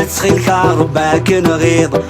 أتخيلك رباك نغيض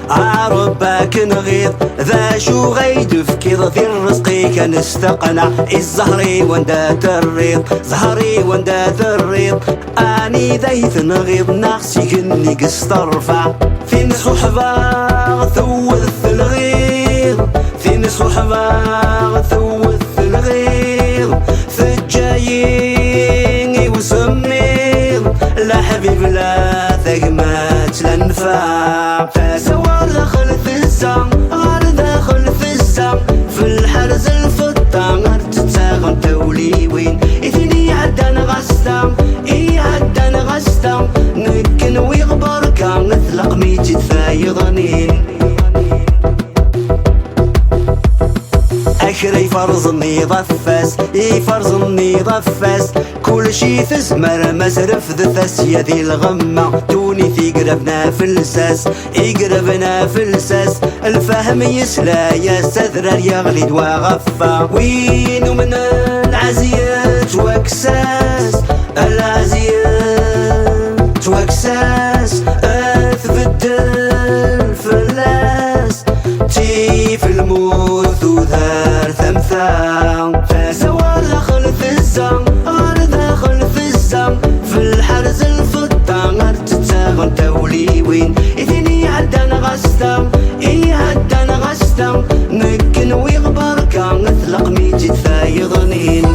رباك نغيض ذا شو غيد فكيض في الرزق كنستقنع الزهري وندات الريض زهري وندات الريض اني ذيث نغيض ناقصي كني قسط ارفع فين صحبة ثوث الغيض فين صحبة ثوث الغيض ثجاييني وسميض لا حبيب لا ثقمات لا نفع فسوى دخل في الزم غار داخل في الزم في الحرز الفطة غار تتاغن تولي وين إثني عدان غستم عدان غستم نكن ويغبر كان نثلق ميتي ثايضنين أكري فرزني ضفاس فرزني ضفاس كل شي تزمر مزرف ذثاس يدي الغمة توني في قربنا في الساس يقربنا في الساس الفهم يسلا يا سذرر يغلي وغفا وين من العزيات واكساس العزيات واكساس اثبدل فلاس تي في الموت وذار ثمثام فسوى دخل في الزم غار داخل في الزم في الحرز الفطة غار تتاغن تولي وين إثني عدان غستم عدان غستم نكن ويغبر كان نثلق ميتي ثايضنين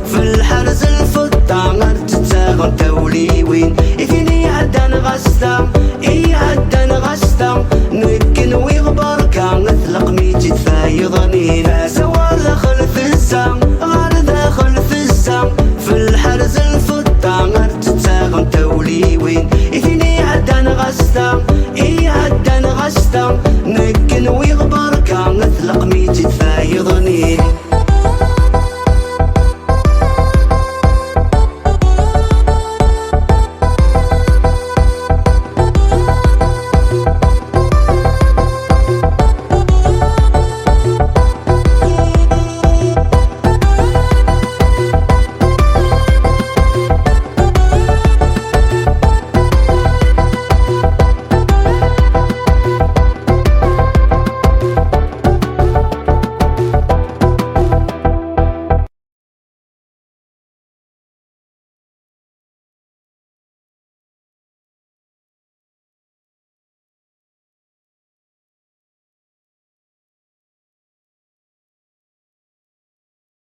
في الحرز الفطة غار تتاغن تولي وين إثني عدان غستم عدان غستم نكن ويغبر كان نثلق ميتي ثايضنين فسوى دخل في الزم